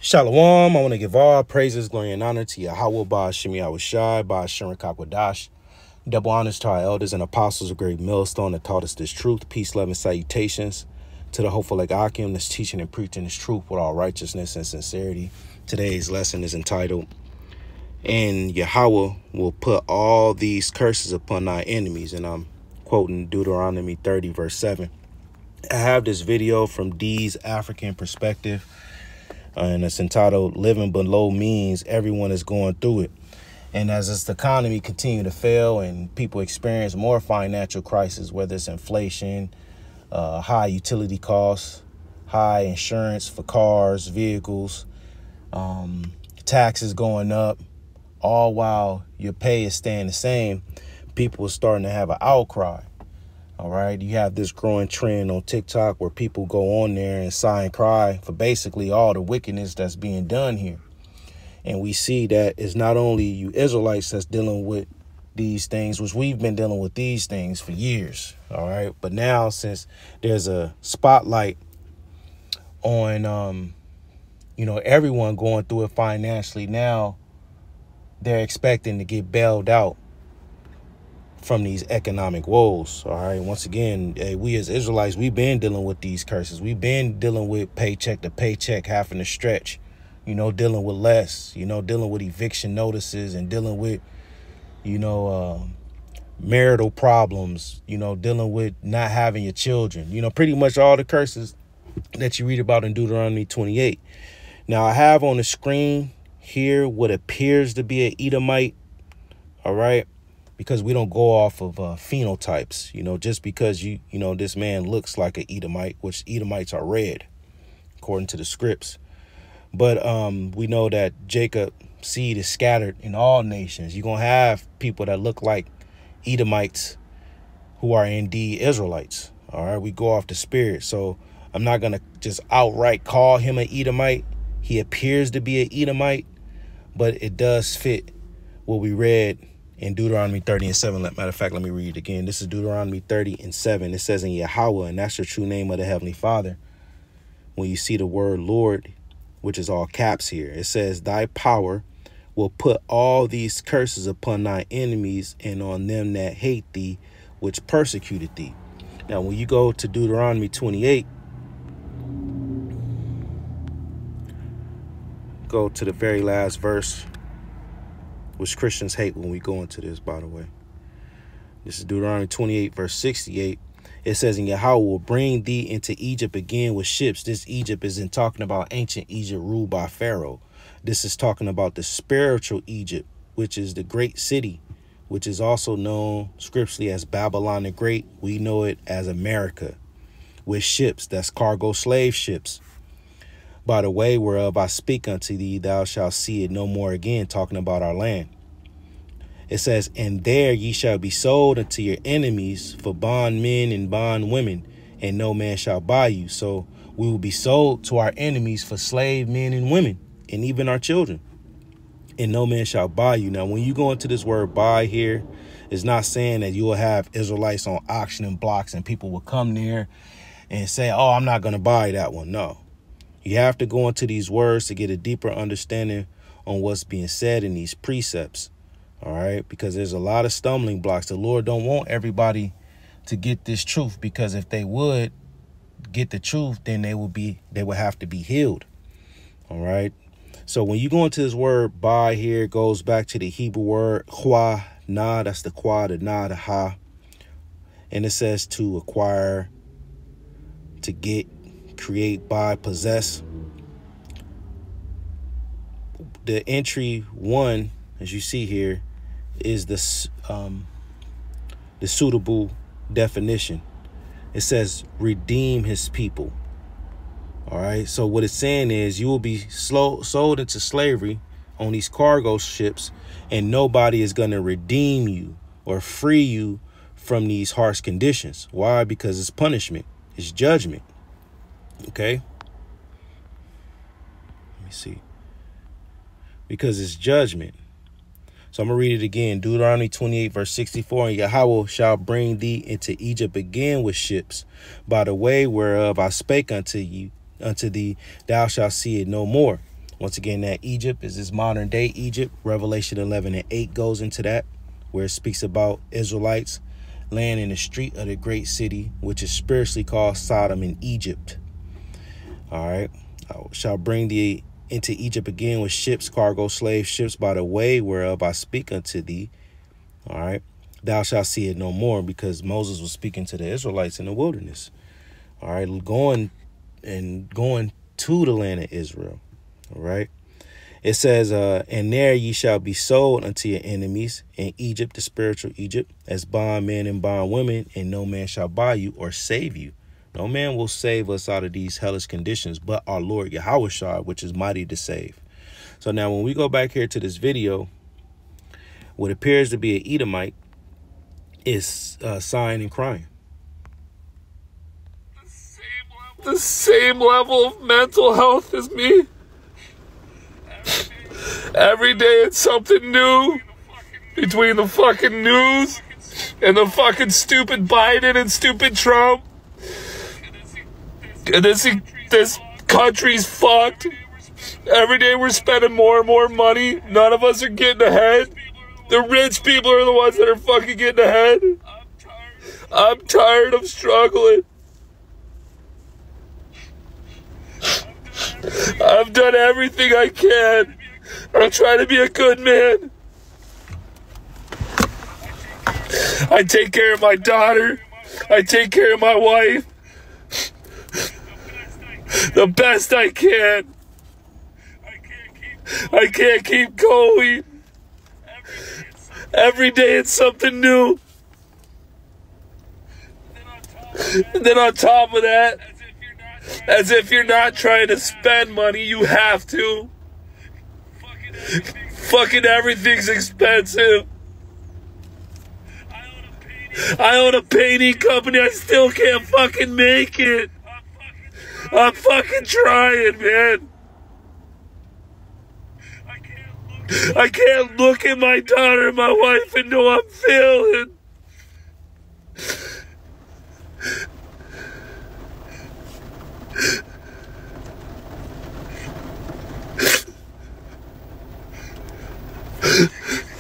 Shalom. I want to give all praises, glory, and honor to Yahweh, Ba'ashim Yahushai, Ba'ashem Kakwadash. Double honors to our elders and apostles of Great Millstone that taught us this truth. Peace, love, and salutations to the hopeful like Akim that's teaching and preaching this truth with all righteousness and sincerity. Today's lesson is entitled, "And Yahweh will put all these curses upon thy enemies." And I'm quoting Deuteronomy 30, verse 7. I have this video from D's African perspective. And it's entitled "Living Below Means Everyone is Going Through It." And as this economy continue to fail and people experience more financial crisis, whether it's inflation, high utility costs, high insurance for cars, vehicles, taxes going up, all while your pay is staying the same, people are starting to have an outcry. All right. You have this growing trend on TikTok where people go on there and sigh and cry for basically all the wickedness that's being done here. And we see that it's not only you Israelites that's dealing with these things, which we've been dealing with these things for years. All right. But now, since there's a spotlight on, everyone going through it financially, now they're expecting to get bailed out from these economic woes. All right. Once again, we as Israelites, we've been dealing with these curses. We've been dealing with paycheck to paycheck, having to stretch, dealing with less, dealing with eviction notices and dealing with, marital problems, dealing with not having your children, pretty much all the curses that you read about in Deuteronomy 28. Now, I have on the screen here what appears to be an Edomite. All right. Because we don't go off of phenotypes, just because, this man looks like an Edomite, which Edomites are red, according to the scripts. But we know that Jacob's seed is scattered in all nations. You're going to have people that look like Edomites who are indeed Israelites. All right. We go off the spirit. So I'm not going to just outright call him an Edomite. He appears to be an Edomite, but it does fit what we read in Deuteronomy 30 and 7. Matter of fact, let me read it again. This is Deuteronomy 30 and 7. It says, "In Yahweh," and that's the true name of the Heavenly Father. When you see the word Lord, which is all caps here, it says, "Thy power will put all these curses upon thy enemies and on them that hate thee, which persecuted thee." Now, when you go to Deuteronomy 28, go to the very last verse, which Christians hate when we go into this, by the way. This is Deuteronomy 28, verse 68. It says, "And Yahweh will bring thee into Egypt again with ships." This Egypt isn't talking about ancient Egypt ruled by Pharaoh. This is talking about the spiritual Egypt, which is the great city, which is also known scripturally as Babylon the Great. We know it as America, with ships. That's cargo slave ships. "By the way whereof I speak unto thee, thou shalt see it no more again," talking about our land. It says, "And there ye shall be sold unto your enemies for bondmen and bondwomen, and no man shall buy you." So we will be sold to our enemies for slave men and women, and even our children. "And no man shall buy you." Now, when you go into this word "buy" here, it's not saying that you will have Israelites on auction blocks and people will come there and say, "Oh, I'm not going to buy that one." No. You have to go into these words to get a deeper understanding on what's being said in these precepts. All right. Because there's a lot of stumbling blocks. The Lord don't want everybody to get this truth, because if they would get the truth, then they would have to be healed. All right. So when you go into this word "buy" here, it goes back to the Hebrew word "kwa na." That's the "kwa," the "na," the "ha." And it says to acquire, to get, create, buy, possess. The entry one, as you see here, is the suitable definition. It says redeem his people. All right. So what it's saying is you will be sold into slavery on these cargo ships, and nobody is going to redeem you or free you from these harsh conditions. Why? Because it's punishment. It's judgment. Okay. Let me see. Because it's judgment. So I'm going to read it again. Deuteronomy 28, verse 64. "And Yahweh shall bring thee into Egypt again with ships, by the way whereof I spake unto thee, thou shalt see it no more." Once again, that Egypt is this modern day Egypt. Revelation 11:8 goes into that, where it speaks about Israelites laying in the street of the great city, which is spiritually called Sodom in Egypt. All right. I shall bring thee into Egypt again with ships, cargo, slave ships, by the way whereof I speak unto thee. All right. Thou shalt see it no more, because Moses was speaking to the Israelites in the wilderness. All right. Going to the land of Israel. All right. It says, and there ye shall be sold unto your enemies in Egypt, the spiritual Egypt, as bondmen and bondwomen, and no man shall buy you or save you. No man will save us out of these hellish conditions but our Lord Yahushua, which is mighty to save. So now when we go back here to this video, what appears to be an Edomite is sighing and crying. The same level of mental health as me. Every day it's something new, between the fucking news and the fucking stupid Biden and stupid Trump. And this country's fucked. Every day we're spending more and more money. None of us are getting ahead. The rich people are the ones that are fucking getting ahead. I'm tired of struggling. I've done everything I can. I'm trying to be a good man. I take care of my daughter. I take care of my wife. The best I can. I can't keep going. Every day it's something new. And then on top of that, as if you're not trying to spend money, you have to. Fucking everything's expensive. I own a painting company. I still can't fucking make it. I'm fucking trying, man. I can't look at my daughter and my wife and know I'm failing.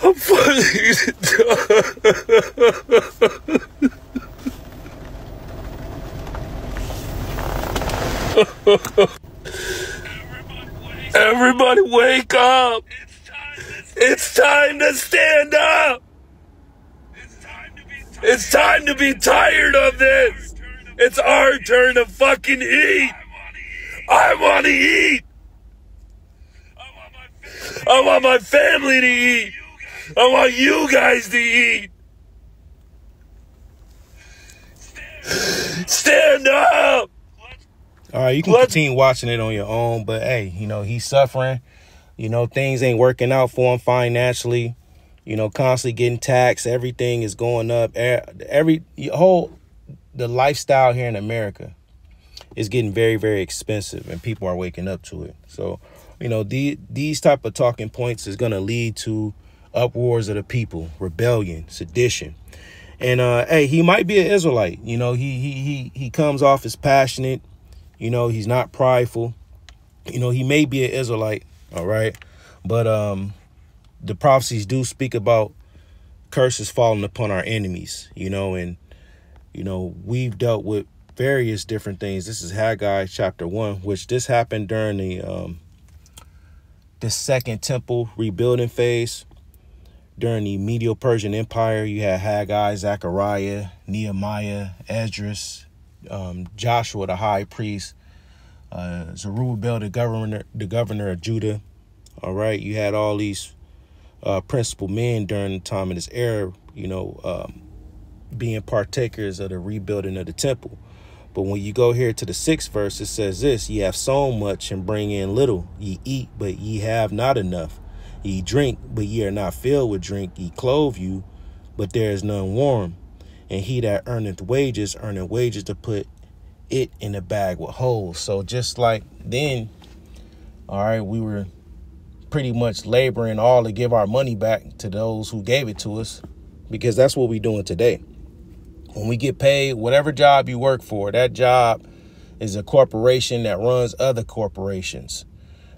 I'm fucking Everybody wake up. It's time to stand up. It's time to be tired of this. It's our turn to fucking eat. I want to eat. I want my family to eat. I want you guys to eat. Stand up. All right, you can continue watching it on your own, but hey, you know, he's suffering. You know, things ain't working out for him financially. You know, constantly getting taxed. Everything is going up. The lifestyle here in America is getting very, very expensive, and people are waking up to it. So, you know, these type of talking points is going to lead to uproars of the people, rebellion, sedition. And hey, he might be an Israelite. You know, he comes off as passionate. You know, he's not prideful. You know, he may be an Israelite. All right. But the prophecies do speak about curses falling upon our enemies, you know, and, you know, we've dealt with various different things. This is Haggai chapter 1, which this happened during the second temple rebuilding phase. During the Medo-Persian Empire, you had Haggai, Zechariah, Nehemiah, Esdras, Joshua, the high priest, Zerubbabel, the governor of Judah. All right. You had all these principal men during the time of this era, you know, being partakers of the rebuilding of the temple. But when you go here to the 6th verse, it says this: ye have sown much and bring in little. Ye eat, but ye have not enough. Ye drink, but ye are not filled with drink. Ye clothe you, but there is none warm. And he that earneth wages to put it in a bag with holes. So just like then, all right, we were pretty much laboring all to give our money back to those who gave it to us, because that's what we're doing today. When we get paid, whatever job you work for, that job is a corporation that runs other corporations.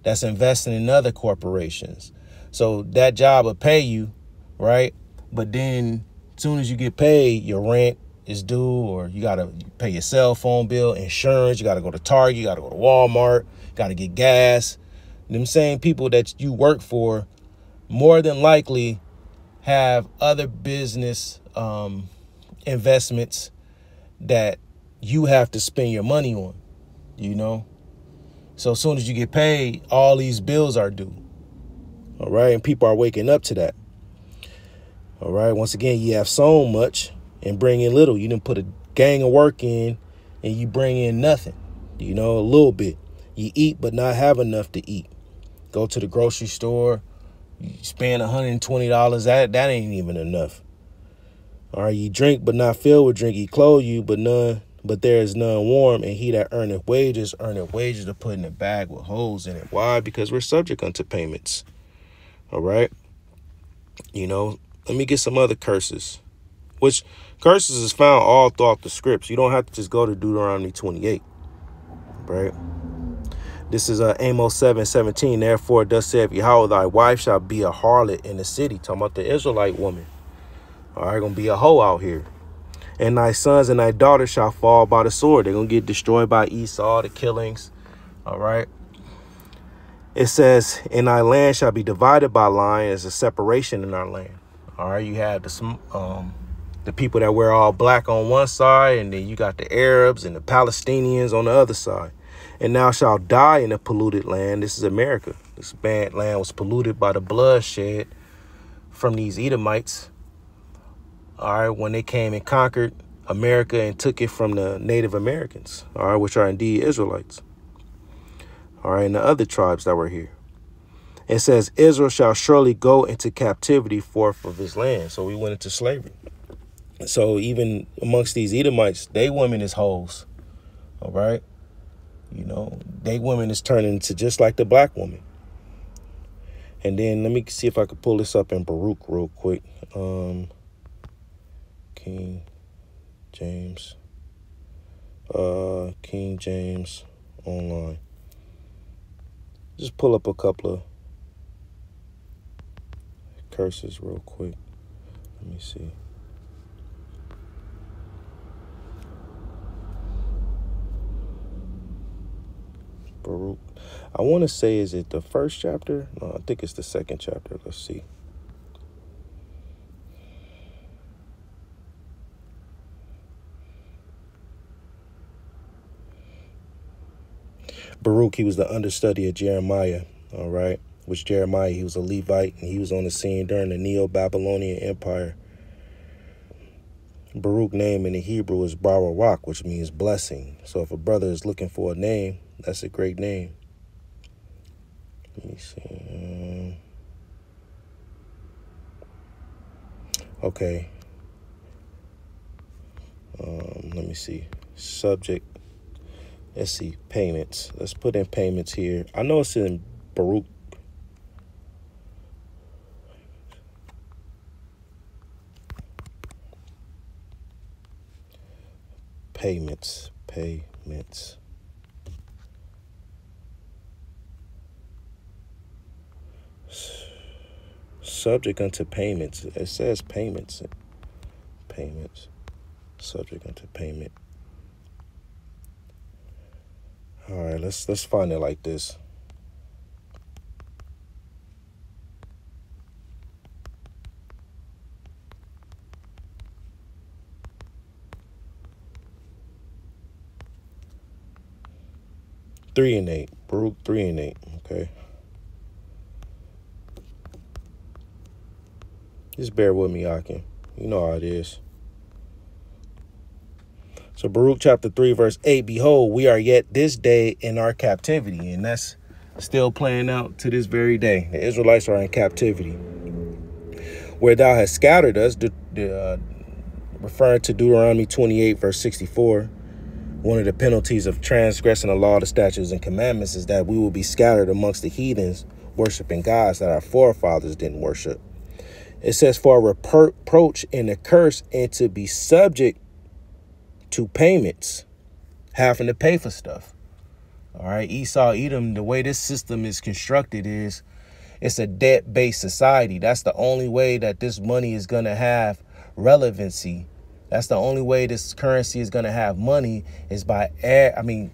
that's investing in other corporations. So that job will pay you, right? But then as soon as you get paid, your rent is due, or you got to pay your cell phone bill, insurance, you got to go to Target, you got to go to Walmart, got to get gas. Them same people that you work for more than likely have other business investments that you have to spend your money on, you know? So as soon as you get paid, all these bills are due. All right. And people are waking up to that. All right. Once again, you have sown much and bring in little. You didn't put a gang of work in and you bring in nothing, you know, a little bit. You eat, but not have enough to eat. Go to the grocery store, you spend $120. That ain't even enough. All right. You drink, but not filled with drink. He clothe you, but there is none warm, and he that earneth wages to put in a bag with holes in it. Why? Because we're subject unto payments. All right. You know, let me get some other curses, which curses is found all throughout the scripts. You don't have to just go to Deuteronomy 28. Right. This is Amos 7:17. Therefore, thus saith Yahweh, thy wife shall be a harlot in the city. Talking about the Israelite woman. All right. Gonna be a hoe out here. And thy sons and thy daughters shall fall by the sword. They're going to get destroyed by Esau, the killings. All right. It says, and thy land shall be divided by line. As a separation in our land. All right. You have the people that wear all black on one side, and then you got the Arabs and the Palestinians on the other side. And thou shalt die in a polluted land. This is America. This bad land was polluted by the bloodshed from these Edomites. All right, when they came and conquered America and took it from the Native Americans, all right, which are indeed Israelites. All right, and the other tribes that were here. It says, Israel shall surely go into captivity forth of his land. So we went into slavery. So even amongst these Edomites, they women is hoes. All right. You know, they women is turning into just like the black woman. And then let me see if I can pull this up in Baruch real quick. King James online. Just pull up a couple of curses real quick. Let me see. Baruch. I want to say, is it the first chapter? No, I think it's the second chapter. Let's see. Baruch, he was the understudy of Jeremiah, all right, which Jeremiah, he was a Levite, and he was on the scene during the Neo-Babylonian Empire. Baruch name in the Hebrew is Baruch, which means blessing. So if a brother is looking for a name, that's a great name. Let me see. Okay. Let me see. Subject. Let's see, payments. Let's put in payments here. I know it's in Baruch. Payments. Subject unto payments. It says payments. Subject unto payment. All right, let's find it like this. Baruch 3:8. Okay. Just bear with me, Akin. You know how it is. So Baruch chapter 3, verse 8, behold, we are yet this day in our captivity. And that's still playing out to this very day. The Israelites are in captivity. Where thou hast scattered us, referring to Deuteronomy 28, verse 64. One of the penalties of transgressing the law, the statutes, and commandments is that we will be scattered amongst the heathens, worshiping gods that our forefathers didn't worship. It says, for a reproach and a curse, and to be subject to payments, having to pay for stuff. All right, Esau, Edom, the way this system is constructed is it's a debt-based society. That's the only way that this money is going to have relevancy. That's the only way this currency is going to have money is by, the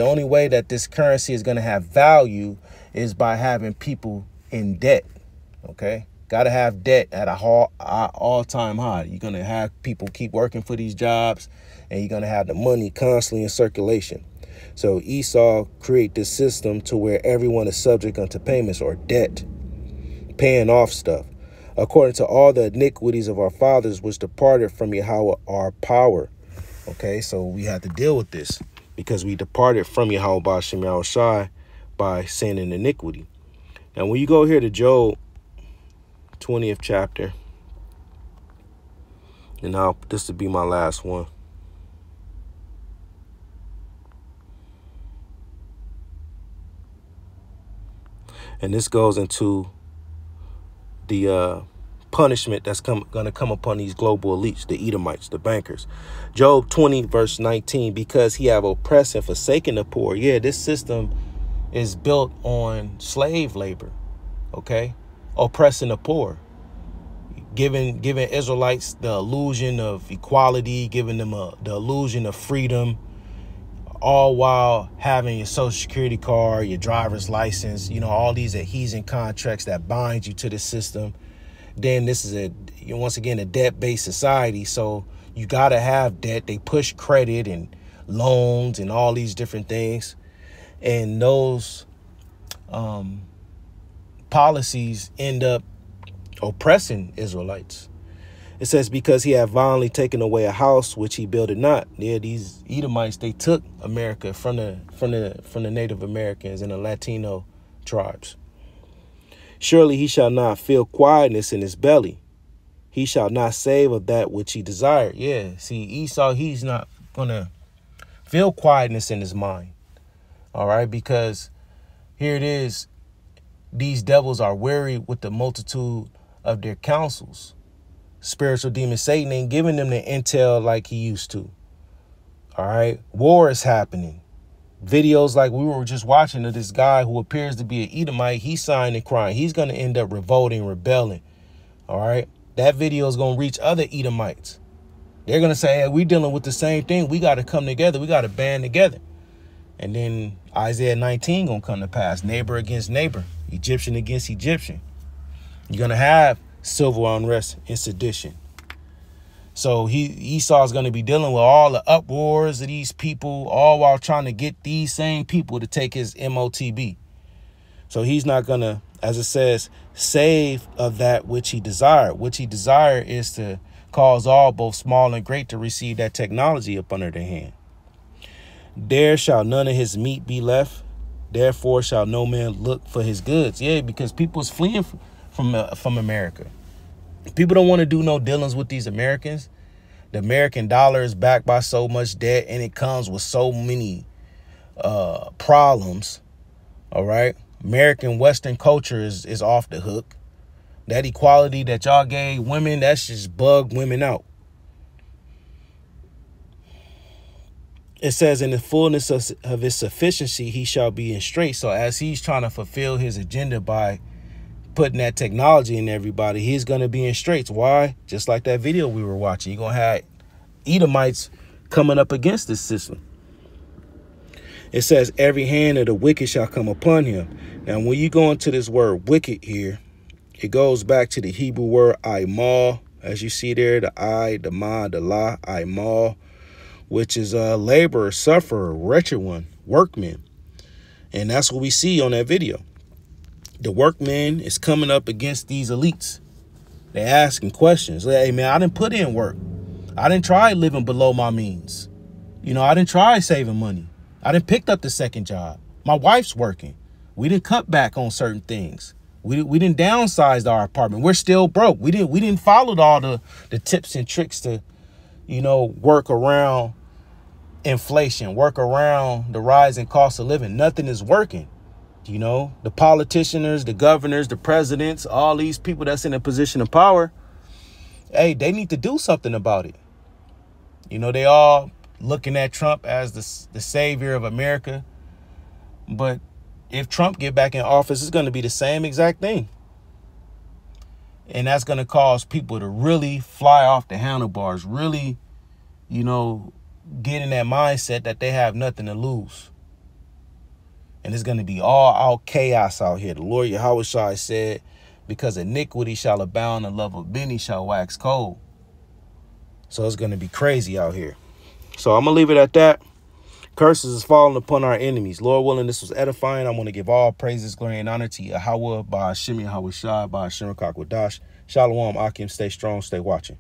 only way that this currency is going to have value is by having people in debt. Okay. Got to have debt at a all-time high. You're going to have people keep working for these jobs, and you're going to have the money constantly in circulation. So Esau create this system to where everyone is subject unto payments or debt, paying off stuff, according to all the iniquities of our fathers, which departed from Yahweh our power. Okay, so we had to deal with this because we departed from Yahweh Ba'ashem Yahushai by sin and iniquity. Now, when you go here to Job 20th chapter, and now this will be my last one. And this goes into the punishment that's going to come upon these global elites, the Edomites, the bankers. Job 20, verse 19, because he have oppressed and forsaken the poor. Yeah, this system is built on slave labor, okay? Oppressing the poor, giving Israelites the illusion of equality, giving them the illusion of freedom, all while having your social security card, your driver's license, all these adhesion contracts that bind you to the system. Then this is once again a debt-based society. So you got to have debt. They push credit and loans and all these different things. And those policies end up oppressing Israelites. It says, because he had violently taken away a house which he builded not. Yeah, these Edomites, they took America from the Native Americans and the Latino tribes. Surely he shall not feel quietness in his belly. He shall not save of that which he desired. Yeah, see, Esau, he's not going to feel quietness in his mind. All right, because here it is. These devils are weary with the multitude of their counsels. Spiritual demon Satan ain't giving them the intel like he used to. All right. War is happening. Videos like we were just watching of this guy who appears to be an Edomite. He's sighing and crying. He's going to end up revolting, rebelling. All right. That video is going to reach other Edomites. They're going to say, hey, we're dealing with the same thing. We got to come together. We got to band together. And then Isaiah 19 going to come to pass. Neighbor against neighbor. Egyptian against Egyptian. You're going to have civil unrest and sedition. So Esau's going to be dealing with all the uproars of these people, all while trying to get these same people to take his MOTB. So he's not going to, as it says, save of that which he desired. Which he desired is to cause all, both small and great, to receive that technology up under their hand. There shall none of his meat be left. Therefore shall no man look for his goods. Yeah, because people's fleeing from America. People don't want to do no dealings with these Americans. The American dollar is backed by so much debt, and it comes with so many problems. All right. American Western culture is off the hook. That equality that y'all gave women, that's just bugged women out. It says, in the fullness of his sufficiency, he shall be in straight. So as he's trying to fulfill his agenda by putting that technology in everybody, he's going to be in straits. Why? Just like that video we were watching. You're going to have Edomites coming up against this system. It says, every hand of the wicked shall come upon him. Now, when you go into this word wicked here, it goes back to the Hebrew word aimal. As you see there, the I, the ma, the la, aimal, which is a laborer, sufferer, wretched one, workman. And that's what we see on that video. The workman is coming up against these elites. They're asking questions. Like, hey, man, I didn't put in work. I didn't try living below my means. I didn't try saving money. I didn't pick up the second job. My wife's working. We didn't cut back on certain things. We didn't downsize our apartment. We're still broke. We didn't follow all the tips and tricks to, work around inflation, work around the rising cost of living. Nothing is working. The politicians, the governors, the presidents, all these people that's in a position of power, hey, they need to do something about it. They all looking at Trump as the savior of America. But if Trump get back in office, it's going to be the same exact thing. And that's going to cause people to really fly off the handlebars, really, you know, get in that mindset that they have nothing to lose. And it's going to be all out chaos out here. The Lord Yahushua said, because iniquity shall abound, the love of many shall wax cold. So it's going to be crazy out here. So I'm going to leave it at that. Curses is falling upon our enemies. Lord willing, this was edifying. I want to give all praises, glory, and honor to Yahweh, by Hashem Yahushua, by Hashem Kakwadash. Shalom, Akim. Stay strong, stay watching.